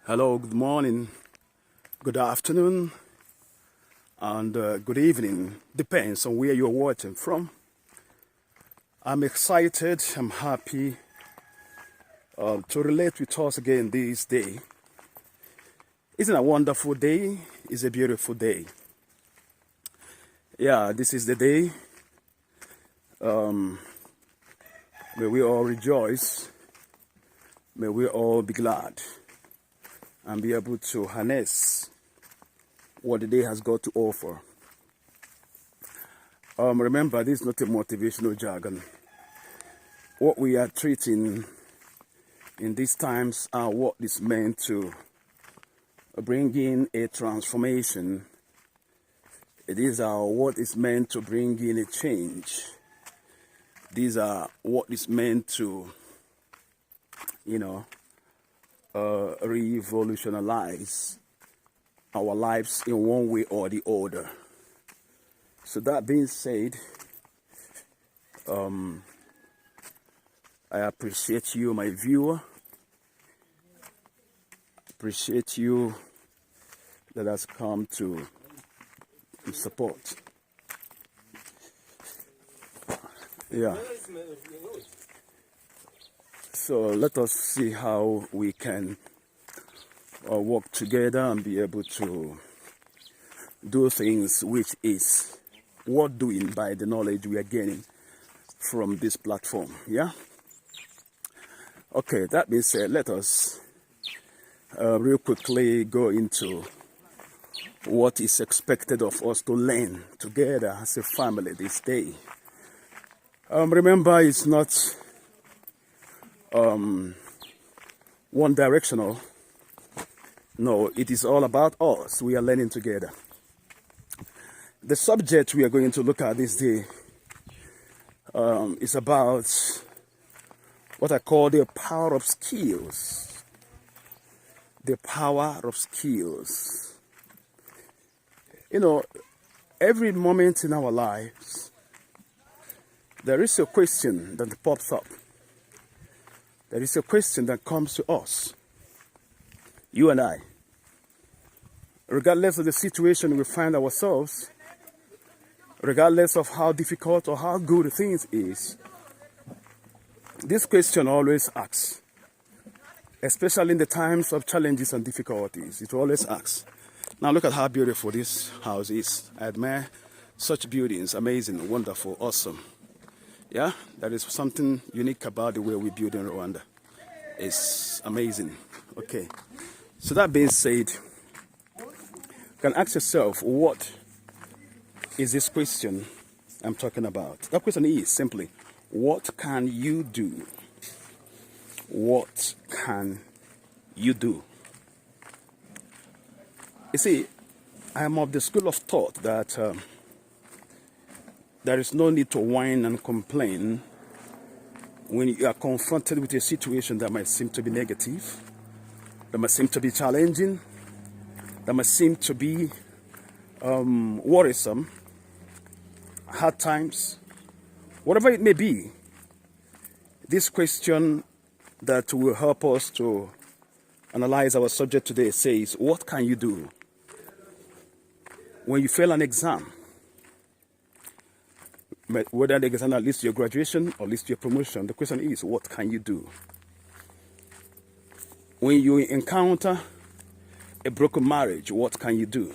Hello, good morning, good afternoon, and good evening. Depends on where you're watching from. I'm excited, I'm happy to relate with us again this day. Isn't it a wonderful day? It's a beautiful day. Yeah, this is the day. May we all rejoice. May we all be glad and be able to harness what the day has got to offer. Remember, this is not a motivational jargon. What we are treating in these times are what is meant to bring in a transformation. These are what is meant to bring in a change. These are what is meant to, revolutionize our lives in one way or the other. So that being said, I appreciate you, my viewer. Appreciate you that has come to support. Yeah. So let us see how we can work together and be able to do things which is worth doing by the knowledge we are gaining from this platform. Yeah. Okay, that being said, let us real quickly go into what is expected of us to learn together as a family this day. Remember, it's not one directional. No, it is all about us. We are learning together. The subject we are going to look at this day is about what I call the power of skills. The power of skills. Every moment in our lives, there is a question that pops up. There is a question that comes to us, you and I. Regardless of the situation we find ourselves, regardless of how difficult or how good things is, this question always asks, especially in the times of challenges and difficulties. It always asks. Now look at how beautiful this house is. I admire such buildings. Amazing, wonderful, awesome. Yeah, there is something unique about the way we build in Rwanda. It's amazing. Okay, so that being said, you can ask yourself, what is this question I'm talking about? That question is simply, what can you do? What can you do? You see, I am of the school of thought that there is no need to whine and complain when you are confronted with a situation that might seem to be negative, that might seem to be challenging, that might seem to be worrisome, hard times, whatever it may be. This question that will help us to analyze our subject today says, what can you do when you fail an exam? Whether the exam leads to your graduation or leads to your promotion, the question is, what can you do? When you encounter a broken marriage, what can you do?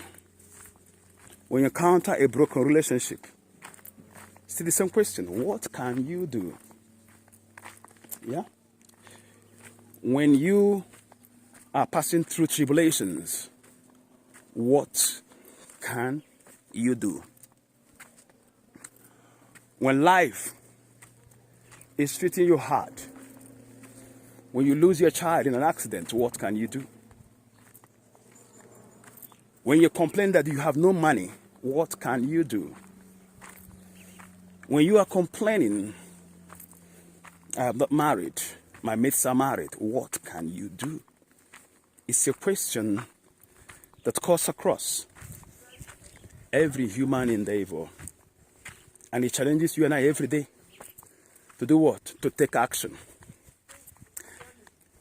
When you encounter a broken relationship, still the same question, what can you do? Yeah? When you are passing through tribulations, what can you do? When life is treating you hard, when you lose your child in an accident, what can you do? When you complain that you have no money, what can you do? When you are complaining, I am not married, my mates are married, what can you do? It's a question that cuts across every human endeavor. And it challenges you and I every day to do what? To take action.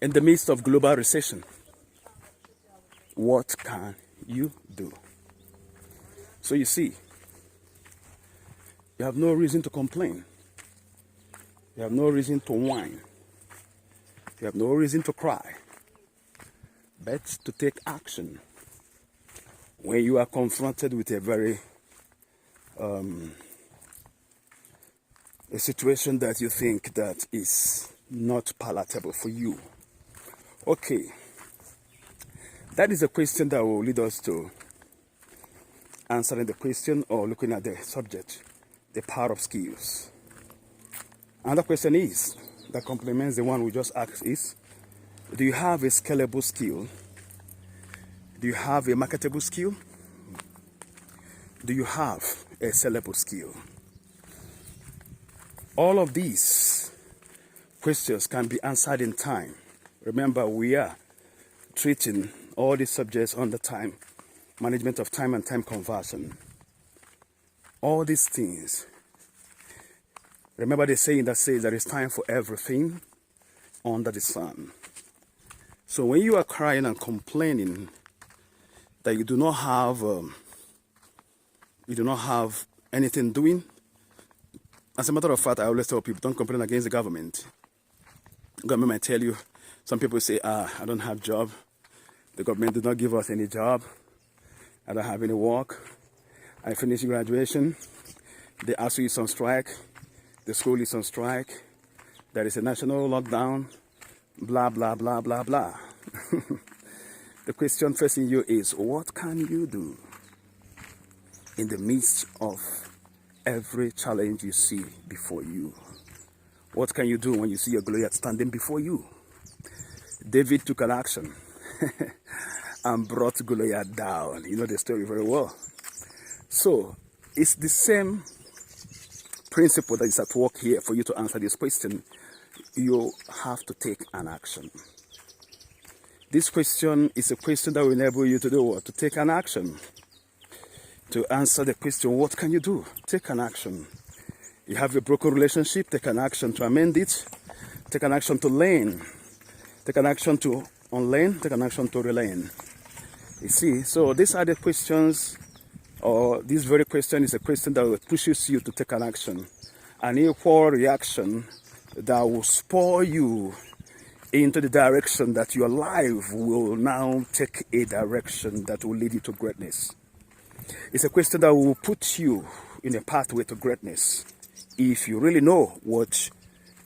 In the midst of global recession, What can you do? So you see, you have no reason to complain. You have no reason to whine. You have no reason to cry. But to take action when you are confronted with a situation that you think that is not palatable for you. Okay, that is a question that will lead us to answering the question or looking at the subject, the power of skills. Another question is, that complements the one we just asked is, do you have a scalable skill? Do you have a marketable skill? Do you have a sellable skill? All of these questions can be answered in time. Remember, we are treating all these subjects on the time, management of time and time conversion. All these things. Remember the saying that says there is time for everything under the sun. So when you are crying and complaining that you do not have anything doing, as a matter of fact, I always tell people, don't complain against the government. The government might tell you, some people say, I don't have job. The government did not give us any job. I don't have any work. I finished graduation. The ASU is on strike. The school is on strike. There is a national lockdown. Blah, blah, blah, blah, blah. The question facing you is, what can you do in the midst of every challenge you see before you? What can you do when you see your Goliath standing before you? David took an action and brought Goliath down. You know the story very well. So it's the same principle that is at work here for you to answer this question. You have to take an action. This question is a question that will enable you to do what? To take an action. To answer the question, what can you do? Take an action. You have a broken relationship, take an action to amend it. Take an action to learn. Take an action to unlearn. Take an action to relearn. You see, so these are the questions, or this very question is a question that pushes you to take an action. An equal reaction that will spur you into the direction that your life will now take a direction that will lead you to greatness. It's a question that will put you in a pathway to greatness if you really know what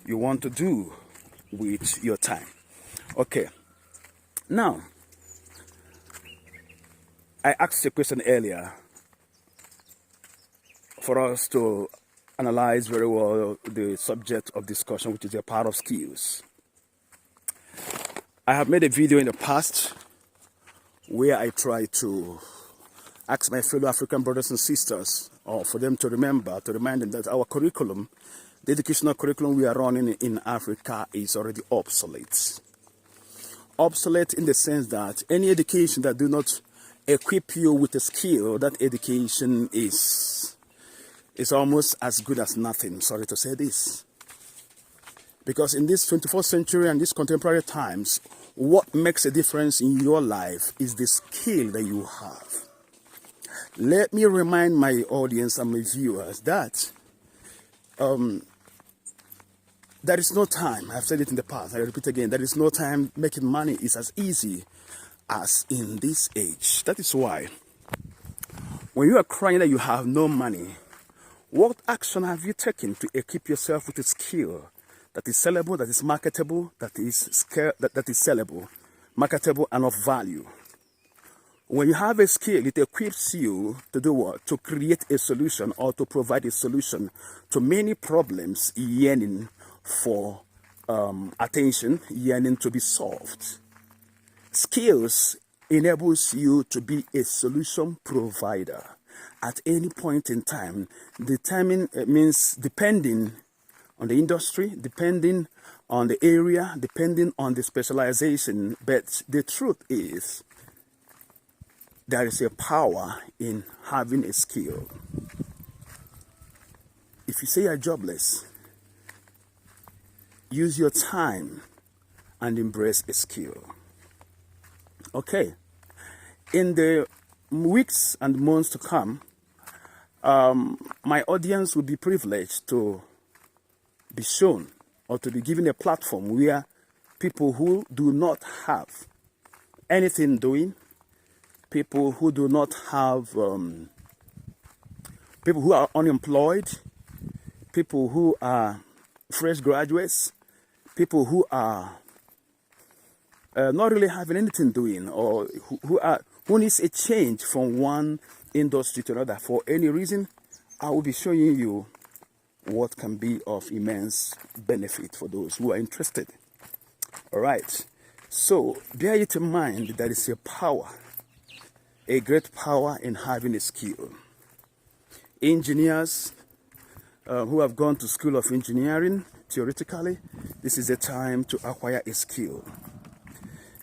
you want to do with your time. Okay. Now, I asked a question earlier for us to analyze very well the subject of discussion, which is the power of skills. I have made a video in the past where I try to ask my fellow African brothers and sisters, or for them to remember, to remind them that our curriculum, the educational curriculum we are running in Africa, is already obsolete. Obsolete in the sense that any education that do not equip you with a skill, that education is almost as good as nothing. Sorry to say this. Because in this 21st century and these contemporary times, what makes a difference in your life is the skill that you have. Let me remind my audience and my viewers that there is no time. I've said it in the past. I repeat again. There is no time. Making money is as easy as in this age. That is why when you are crying that you have no money, what action have you taken to equip yourself with a skill that is sellable, that is marketable, that is sellable, marketable, and of value? When you have a skill, it equips you to do what? To create a solution or to provide a solution to many problems yearning for attention, yearning to be solved. Skills enables you to be a solution provider at any point in time. Determine means depending on the industry, depending on the area, depending on the specialization. But the truth is, there is a power in having a skill. If you say you're jobless, use your time and embrace a skill. Okay. In the weeks and months to come, my audience will be privileged to be shown or to be given a platform where people who do not have anything doing, people who do not have, people who are unemployed, people who are fresh graduates, people who are not really having anything doing, or who needs a change from one industry to another for any reason, I will be showing you what can be of immense benefit for those who are interested. All right. So bear it in mind, there is a power, a great power in having a skill. Engineers who have gone to school of engineering, theoretically, this is a time to acquire a skill.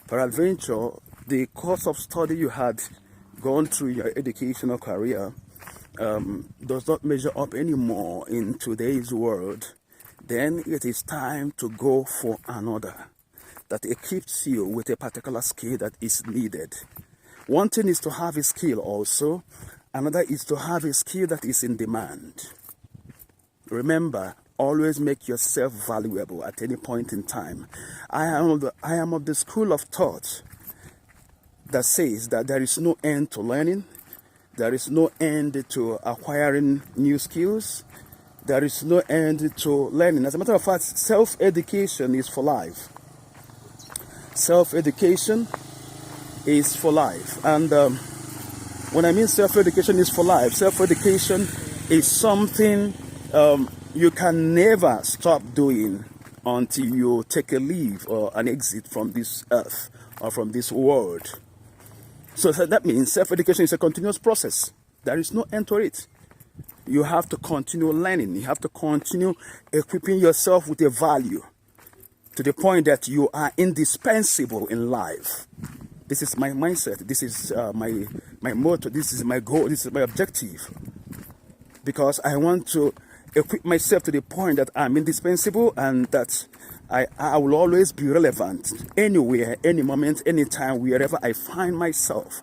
Peradventure, the course of study you had gone through your educational career does not measure up anymore in today's world, then it is time to go for another that equips you with a particular skill that is needed. One thing is to have a skill also, another is to have a skill that is in demand. Remember, always make yourself valuable at any point in time. I am of the school of thought that says that there is no end to learning, there is no end to acquiring new skills, there is no end to learning. As a matter of fact, self-education is for life. Self-education is for life. And when I mean self-education is for life, self-education is something you can never stop doing until you take a leave or an exit from this earth or from this world. So that means self-education is a continuous process. There is no end to it. You have to continue learning. You have to continue equipping yourself with a value to the point that you are indispensable in life. This is my mindset. This is my motto. This is my goal. This is my objective. Because I want to equip myself to the point that I'm indispensable and that I will always be relevant anywhere, any moment, anytime, wherever I find myself.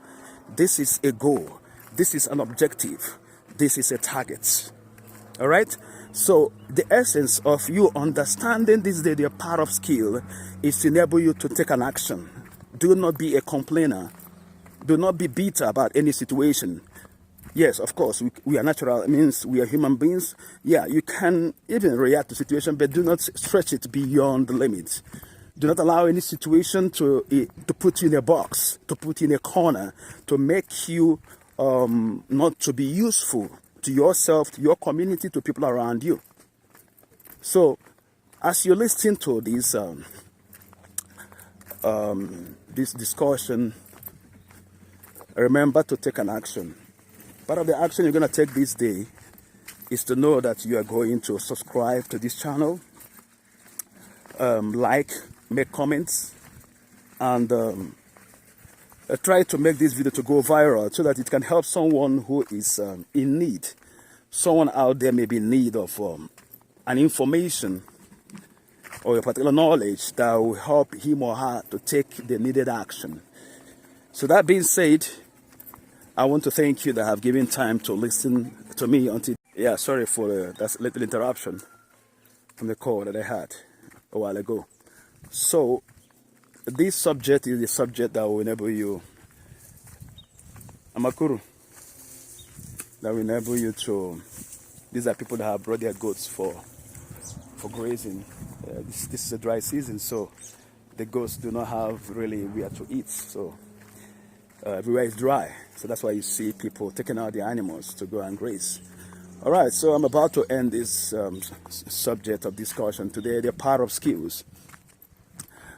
This is a goal. This is an objective. This is a target. All right? So the essence of you understanding this day, the power of skill, is to enable you to take an action. Do not be a complainer. Do not be bitter about any situation. Yes, of course, we are natural. It means we are human beings. Yeah, you can even react to situation, but do not stretch it beyond the limits. Do not allow any situation to put you in a box, to put you in a corner, to make you not to be useful to yourself, to your community, to people around you. So, as you listen to this this discussion, remember to take an action. Part of the action you're going to take this day is to know that you are going to subscribe to this channel, like, make comments, and try to make this video to go viral so that it can help someone who is in need. Someone out there may be in need of an information or a particular knowledge that will help him or her to take the needed action. So that being said, I want to thank you that have given time to listen to me until... Yeah, sorry for that little interruption from the call that I had a while ago. So, this subject is the subject that will enable you... Amakuru. That will enable you to... These are people that have brought their goats for grazing. This is a dry season, so the goats do not have really where to eat. So, everywhere is dry. So that's why you see people taking out the animals to go and graze. All right, so I'm about to end this subject of discussion today, the power of skills.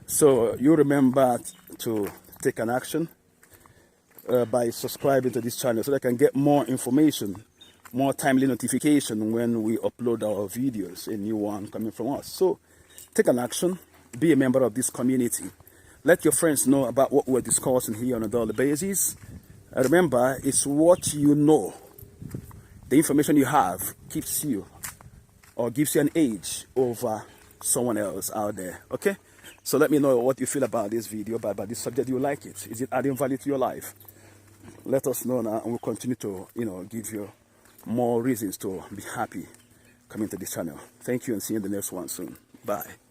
So you remember to take an action by subscribing to this channel so that I can get more information, more timely notification when we upload our videos, a new one coming from us. So take an action, be a member of this community. Let your friends know about what we're discussing here on a daily basis. Remember, it's what you know. The information you have keeps you or gives you an edge over someone else out there. Okay? So let me know what you feel about this video, about this subject. Do you like it? Is it adding value to your life? let us know now, and we'll continue to, give you more reasons to be happy coming to this channel. Thank you, and see you in the next one soon. Bye.